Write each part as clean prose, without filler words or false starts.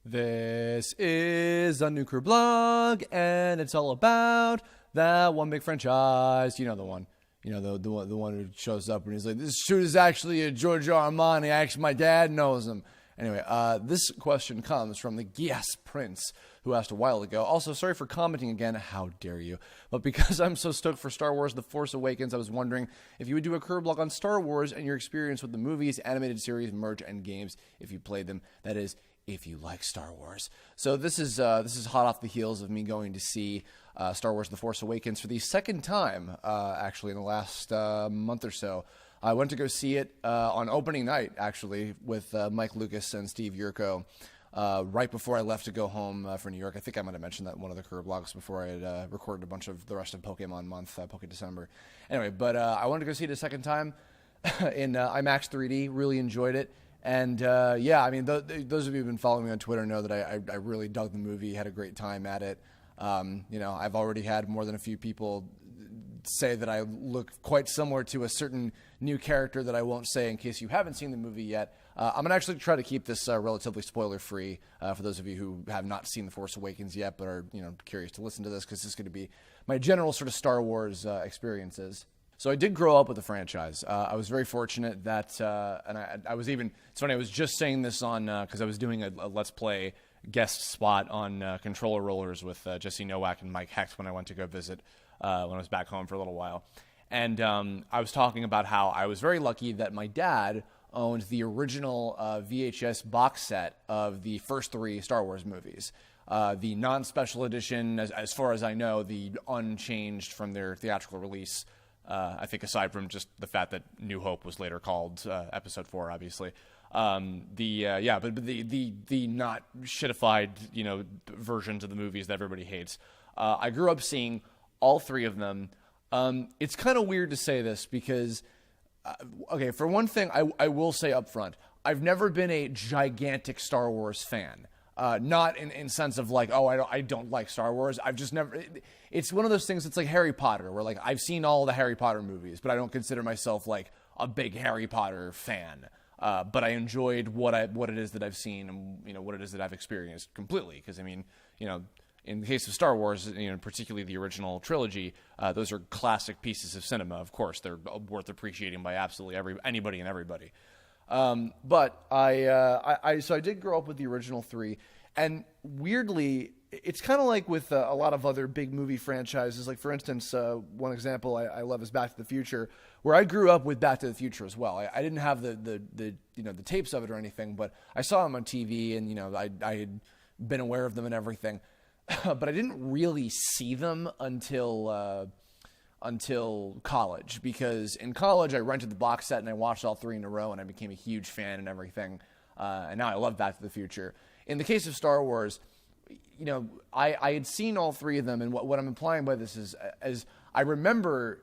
This is a new Kirblog, and it's all about that one big franchise. You know the one. You know the one who shows up and he's like, "This shoot is actually a Giorgio Armani. Actually, my dad knows him." Anyway, this question comes from the Gias Prince, who asked a while ago. Also, sorry for commenting again. How dare you? But because I'm so stoked for Star Wars The Force Awakens, I was wondering if you would do a Kirblog on Star Wars and your experience with the movies, animated series, merch, and games if you played them. That is, if you like Star Wars. So this is hot off the heels of me going to see Star Wars The Force Awakens for the second time, actually, in the last month or so. I went to go see it on opening night, actually, with Mike Lucas and Steve Yurko, right before I left to go home for New York. I think I might have mentioned that in one of the Kirblog's before I had recorded a bunch of the rest of Pokemon month, Poke December. Anyway, but I wanted to go see it a second time in IMAX 3D. Really enjoyed it. And yeah, I mean, those of you who've been following me on Twitter know that I really dug the movie, had a great time at it. You know, I've already had more than a few people say that I look quite similar to a certain new character that I won't say in case you haven't seen the movie yet. I'm going to actually try to keep this relatively spoiler-free for those of you who have not seen The Force Awakens yet but are, you know, curious to listen to this, because this is going to be my general sort of Star Wars experiences. So I did grow up with the franchise. I was very fortunate that, and I was even, it's funny, I was just saying this on, because I was doing a Let's Play guest spot on Controller Rollers with Jesse Nowak and Mike Hecht when I went to go visit when I was back home for a little while. And I was talking about how I was very lucky that my dad owned the original VHS box set of the first three Star Wars movies. The non-special edition, as far as I know, the unchanged from their theatrical release. I think aside from just the fact that New Hope was later called Episode 4, obviously. But the not shitified, you know, versions of the movies that everybody hates. I grew up seeing all three of them. It's kind of weird to say this because, okay, for one thing, I will say up front, I've never been a gigantic Star Wars fan. Not in sense of like, oh, I don't like Star Wars. I've just never. It's one of those things that's like Harry Potter, where like I've seen all the Harry Potter movies, but I don't consider myself like a big Harry Potter fan. But I enjoyed what it is that I've seen, and you know what it is that I've experienced completely. Because I mean, you know, in the case of Star Wars, you know, particularly the original trilogy, those are classic pieces of cinema. Of course, they're worth appreciating by absolutely anybody and everybody. But I did grow up with the original three, and weirdly, it's kind of like with a lot of other big movie franchises. Like for instance, one example I love is Back to the Future, where I grew up with Back to the Future as well. I didn't have the you know the tapes of it or anything, but I saw them on TV, and you know I had been aware of them and everything, but I didn't really see them until college, because in college I rented the box set and I watched all three in a row and I became a huge fan and everything. And now I love Back to the Future. In the case of Star Wars, you know, I had seen all three of them, and what I'm implying by this is I remember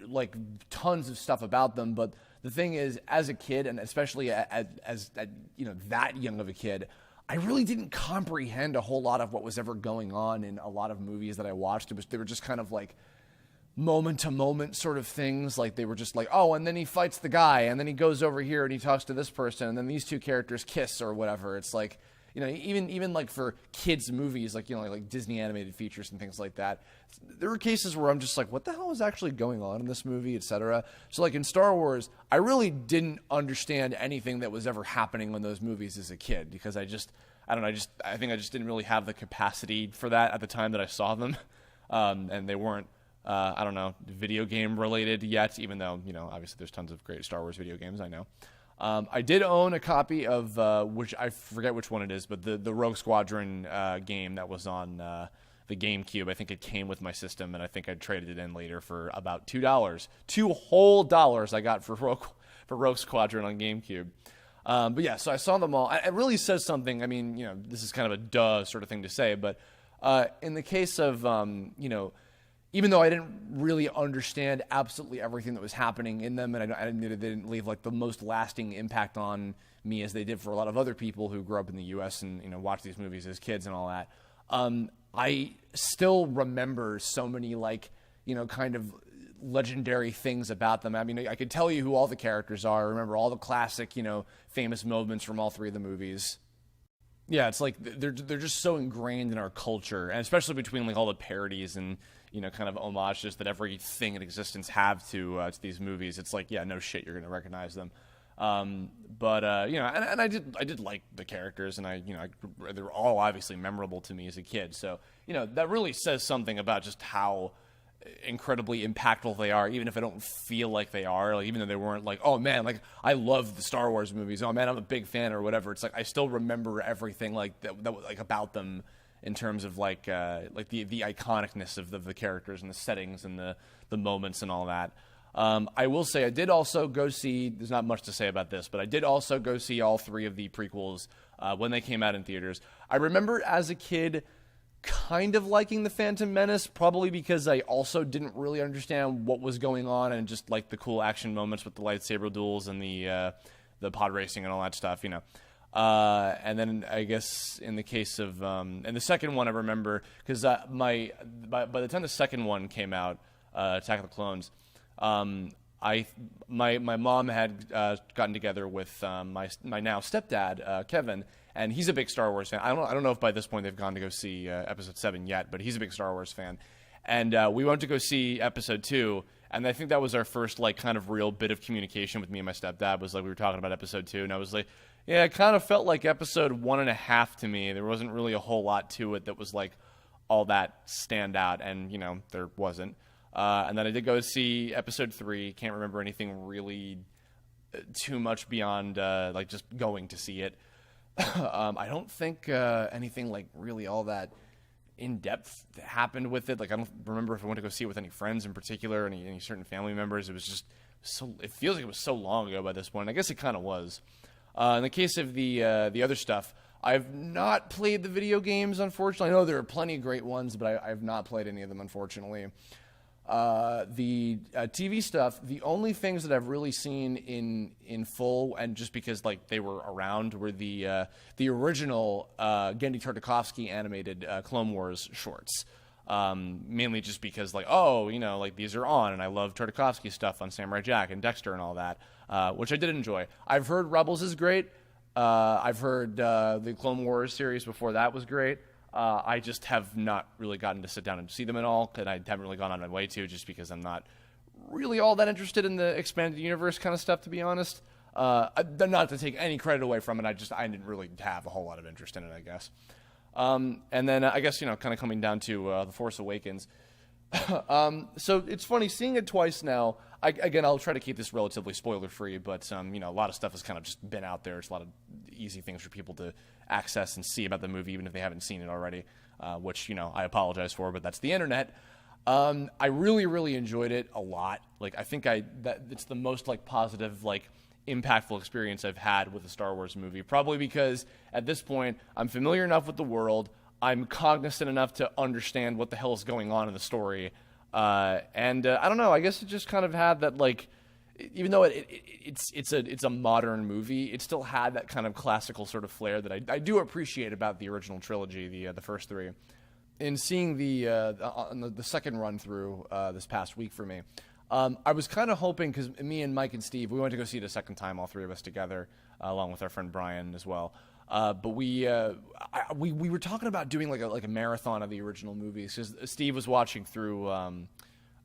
like tons of stuff about them, but the thing is, as a kid, and especially as you know, that young of a kid, I really didn't comprehend a whole lot of what was ever going on in a lot of movies that I watched. They were just kind of like moment to moment sort of things. Like they were just like, oh, and then he fights the guy, and then he goes over here and he talks to this person, and then these two characters kiss or whatever. It's like, you know, even like for kids movies, like, you know, like Disney animated features and things like that, there were cases where I'm just like, what the hell is actually going on in this movie, etc. So like in Star Wars, I really didn't understand anything that was ever happening in those movies as a kid, because I think I just didn't really have the capacity for that at the time that I saw them. And they weren't, I don't know, video game related yet, even though, you know, obviously there's tons of great Star Wars video games, I know. I did own a copy of, which I forget which one it is, but the Rogue Squadron game that was on the GameCube. I think it came with my system, and I think I traded it in later for about $2. $2 whole I got for Rogue Squadron on GameCube. But yeah, so I saw them all. It really says something. I mean, you know, this is kind of a duh sort of thing to say, but in the case of, you know, even though I didn't really understand absolutely everything that was happening in them, and they didn't leave like the most lasting impact on me as they did for a lot of other people who grew up in the U.S. and, you know, watched these movies as kids and all that, I still remember so many, like, you know, kind of legendary things about them. I mean, I could tell you who all the characters are. I remember all the classic, you know, famous moments from all three of the movies. Yeah, it's like they're just so ingrained in our culture, and especially between like all the parodies and kind of homages that everything in existence have to these movies. It's like, yeah, no shit, you're gonna recognize them. But and I did like the characters, and they were all obviously memorable to me as a kid. So that really says something about just how incredibly impactful they are, even if I don't feel like they are. Like, even though they weren't like, oh man, like I love the Star Wars movies. Oh man, I'm a big fan or whatever. It's like I still remember everything like that like about them in terms of like the iconicness of the characters and the settings and the moments and all that. I will say I did also go see, there's not much to say about this, but I did also go see all three of the prequels when they came out in theaters. I remember as a kid kind of liking The Phantom Menace, probably because I also didn't really understand what was going on and just like the cool action moments with the lightsaber duels and the pod racing and all that stuff, and then I guess in the case of and the second one I remember because by the time the second one came out, Attack of the Clones, my mom had gotten together with my now stepdad Kevin, and he's a big Star Wars fan. I don't know if by this point they've gone to go see Episode 7 yet, but he's a big Star Wars fan, and we went to go see Episode 2. And I think that was our first like kind of real bit of communication with me and my stepdad. Was like we were talking about Episode 2, and I was like, yeah, it kind of felt like Episode 1.5 to me. There wasn't really a whole lot to it that was like all that stand out, and there wasn't. And then I did go see Episode 3. Can't remember anything really too much beyond like just going to see it. I don't think anything like really all that in depth happened with it. Like I don't remember if I went to go see it with any friends in particular, any certain family members. It was just so. It feels like it was so long ago by this point. I guess it kind of was. In the case of the other stuff, I've not played the video games, unfortunately. I know there are plenty of great ones, but I've not played any of them, unfortunately. The TV stuff, the only things that I've really seen in full, and just because like they were around, were the original Genndy Tartakovsky animated Clone Wars shorts. Mainly just because like, like these are on, and I love Tartakovsky stuff on Samurai Jack and Dexter and all that, which I did enjoy. I've heard Rebels is great. I've heard the Clone Wars series before that was great. I just have not really gotten to sit down and see them at all, and I haven't really gone on my way to, just because I'm not really all that interested in the expanded universe kind of stuff, to be honest. Not to take any credit away from it, I didn't really have a whole lot of interest in it, I guess. And then I guess, kind of coming down to The Force Awakens. So it's funny, seeing it twice now. I'll try to keep this relatively spoiler-free, but a lot of stuff has kind of just been out there. It's a lot of easy things for people to access and see about the movie, even if they haven't seen it already, which, I apologize for, but that's the internet. I really, really enjoyed it a lot. Like, I think that it's the most, like, positive, like, impactful experience I've had with a Star Wars movie, probably because at this point I'm familiar enough with the world, I'm cognizant enough to understand what the hell is going on in the story, and I don't know, I guess it just kind of had that, like, even though it's a modern movie, it still had that kind of classical sort of flair that I do appreciate about the original trilogy, the first three. In seeing the second run through this past week for me, I was kind of hoping, because me and Mike and Steve, we went to go see it a second time, all three of us together, along with our friend Brian as well. But we were talking about doing like a marathon of the original movies, because Steve was watching through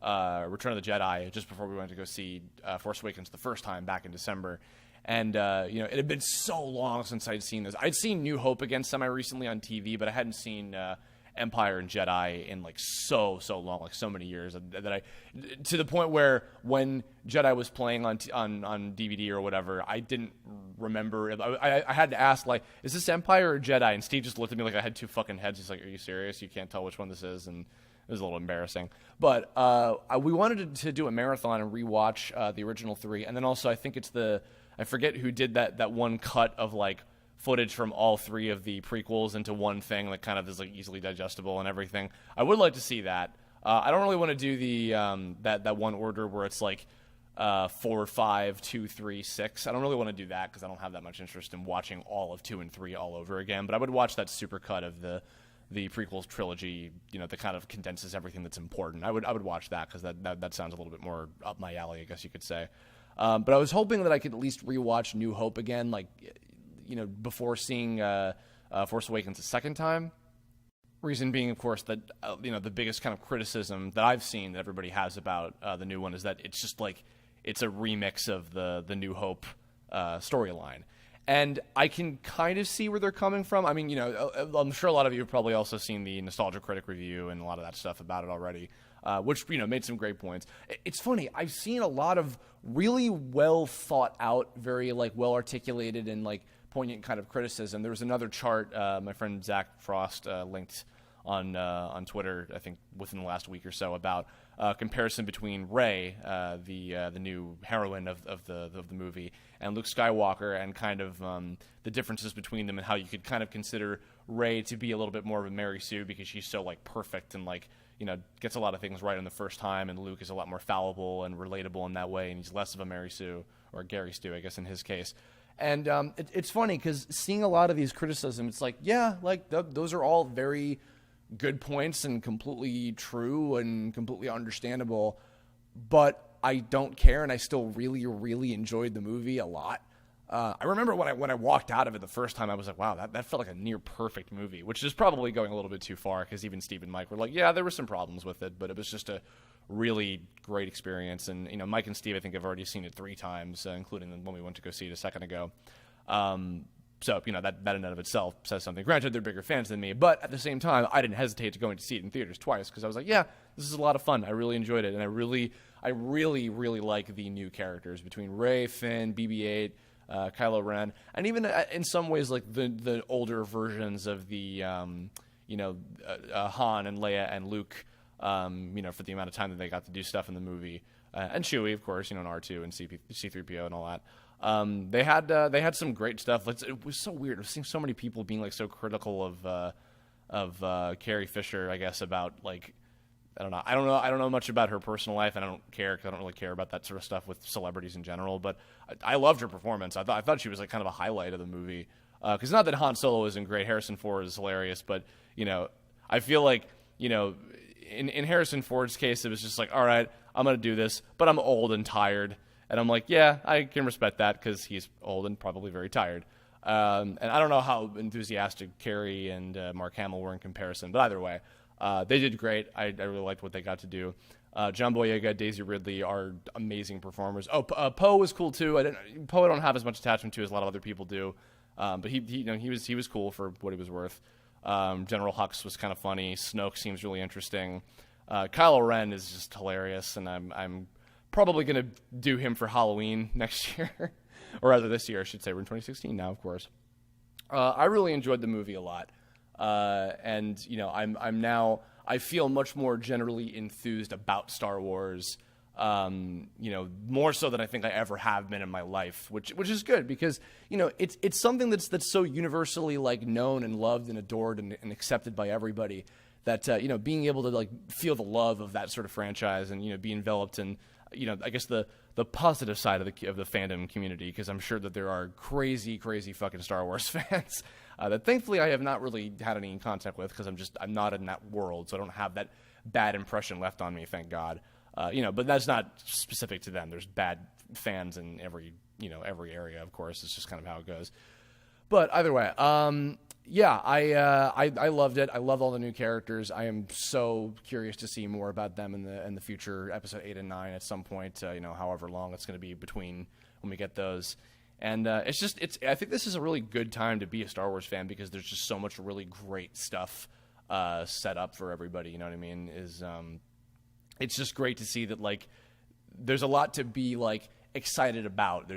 Return of the Jedi just before we went to go see Force Awakens the first time back in December. And it had been so long since I'd seen this. I'd seen New Hope again semi-recently on TV, but I hadn't seen Empire and Jedi in like so long, like so many years, that I, to the point where when Jedi was playing on DVD or whatever, I didn't remember. I had to ask, like, is this Empire or Jedi? And Steve just looked at me like I had two fucking heads. He's like, are you serious? You can't tell which one this is? And it was a little embarrassing. But we wanted to do a marathon and rewatch the original three, and then also I think it's I forget who did that one cut of like footage from all three of the prequels into one thing that kind of is like easily digestible and everything. I would like to see that. I don't really want to do the that one order where it's like 4, 5, 2, 3, 6. I don't really want to do that because I don't have that much interest in watching all of 2 and 3 all over again. But I would watch that super cut of the prequels trilogy, that kind of condenses everything that's important. I would watch that because that sounds a little bit more up my alley, I guess you could say. But I was hoping that I could at least rewatch New Hope again, like, before seeing Force Awakens a second time. Reason being, of course, that the biggest kind of criticism that I've seen that everybody has about the new one is that it's just like it's a remix of the New Hope storyline. And I can kind of see where they're coming from. I mean, I'm sure a lot of you have probably also seen the Nostalgia Critic review and a lot of that stuff about it already, which, made some great points. It's funny. I've seen a lot of really well thought out, very, well articulated and, poignant kind of criticism. There was another chart my friend Zach Frost linked on Twitter, I think within the last week or so, about comparison between Rey, the new heroine of the movie, and Luke Skywalker, and kind of the differences between them, and how you could kind of consider Rey to be a little bit more of a Mary Sue because she's so perfect and gets a lot of things right on the first time, and Luke is a lot more fallible and relatable in that way, and he's less of a Mary Sue, or Gary Stu, I guess in his case. And it's funny because seeing a lot of these criticisms, it's those are all very good points and completely true and completely understandable, but I don't care, and I still really, really enjoyed the movie a lot. I remember when I walked out of it the first time, I was like, wow, that felt like a near perfect movie, which is probably going a little bit too far, because even Steve and Mike were like, yeah, there were some problems with it, but it was just a really great experience. And Mike and Steve, I think, have already seen it 3 times, including when we went to go see it a second ago. So, that in and of itself says something. Granted, they're bigger fans than me, but at the same time, I didn't hesitate to going to see it in theaters twice, because I was like, yeah, this is a lot of fun. I really enjoyed it, and I really, really like the new characters between Rey, Finn, BB-8, Kylo Ren, and even in some ways, the older versions of the, Han and Leia and Luke, for the amount of time that they got to do stuff in the movie, and Chewie, of course, and R2 and C-3PO and all that. They had some great stuff. It was so weird. I've seen so many people being so critical of Carrie Fisher, I guess, about I don't know much about her personal life, and I don't care, because I don't really care about that sort of stuff with celebrities in general. But I loved her performance. I thought she was kind of a highlight of the movie. Because not that Han Solo isn't great, Harrison Ford is hilarious, but I feel in Harrison Ford's case, it was just all right, I'm gonna do this, but I'm old and tired, and I'm yeah, I can respect that, because he's old and probably very tired. And I don't know how enthusiastic Carrie and Mark Hamill were in comparison, but either way. They did great. I really liked what they got to do. John Boyega, Daisy Ridley are amazing performers. Poe was cool too. I don't have as much attachment to as a lot of other people do, but he was cool for what he was worth. General Hux was kind of funny. Snoke seems really interesting. Kylo Ren is just hilarious, and I'm probably gonna do him for Halloween next year, or rather this year, I should say. We're in 2016 now, of course. I really enjoyed the movie a lot. And I'm now, I feel much more generally enthused about Star Wars, more so than I think I ever have been in my life, which is good, because it's something that's so universally known and loved and adored and accepted by everybody, that being able to feel the love of that sort of franchise, and be enveloped in I guess the positive side of the fandom community, because I'm sure that there are crazy fucking Star Wars fans that thankfully I have not really had any contact with, because I'm not in that world, so I don't have that bad impression left on me, thank God. But that's not specific to them. There's bad fans in every area, of course. It's just kind of how it goes. But either way, yeah, I loved it. I love all the new characters. I am so curious to see more about them in the future, episode 8 and 9 at some point. However long it's going to be between when we get those. And I think this is a really good time to be a Star Wars fan, because there's just so much really great stuff set up for everybody. You know what I mean? It's just great to see that there's a lot to be excited about.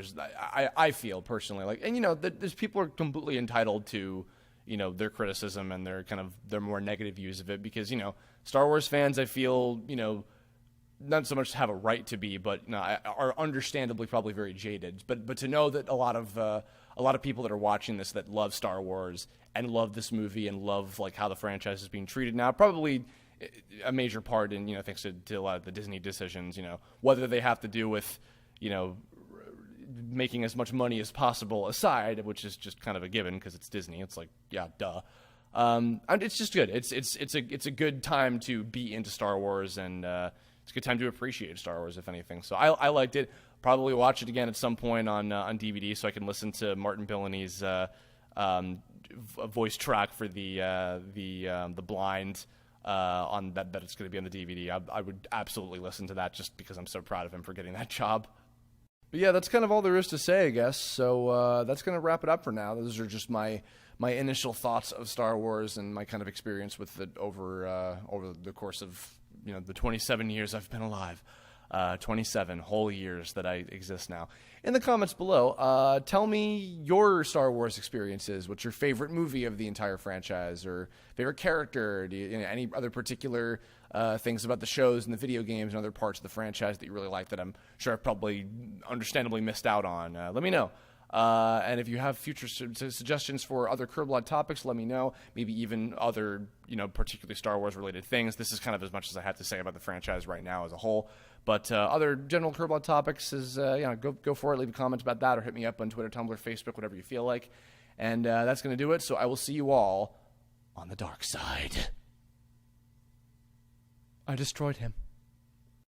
I feel personally there's people are completely entitled to their criticism and their more negative views of it, because Star Wars fans, I feel not so much have a right to be, but are understandably probably very jaded. But to know that a lot of people that are watching this that love Star Wars and love this movie and love how the franchise is being treated now, probably a major part in thanks to a lot of the Disney decisions, whether they have to do with making as much money as possible aside, which is just kind of a given because it's Disney. It's yeah, duh. And it's just good. It's a good time to be into Star Wars, and it's a good time to appreciate Star Wars, if anything. So I liked it. Probably watch it again at some point on DVD, so I can listen to Martin Billini's voice track for the blind on that it's going to be on the DVD. I would absolutely listen to that just because I'm so proud of him for getting that job. But yeah, that's kind of all there is to say, I guess. So that's going to wrap it up for now. Those are just my initial thoughts of Star Wars and my kind of experience with it over the course of the 27 years I've been alive. 27 whole years that I exist now. In the comments below, tell me your Star Wars experiences. What's your favorite movie of the entire franchise, or favorite character? Do you, any other particular things about the shows and the video games and other parts of the franchise that you really like that I'm sure I've probably understandably missed out on? Let me know. And if you have future suggestions for other Kirblog topics, let me know. Maybe even other, particularly Star Wars related things. This is kind of as much as I have to say about the franchise right now as a whole. But other general Kirblog topics is, go for it. Leave a comment about that or hit me up on Twitter, Tumblr, Facebook, whatever you feel like. And that's going to do it. So I will see you all on the dark side. I destroyed him.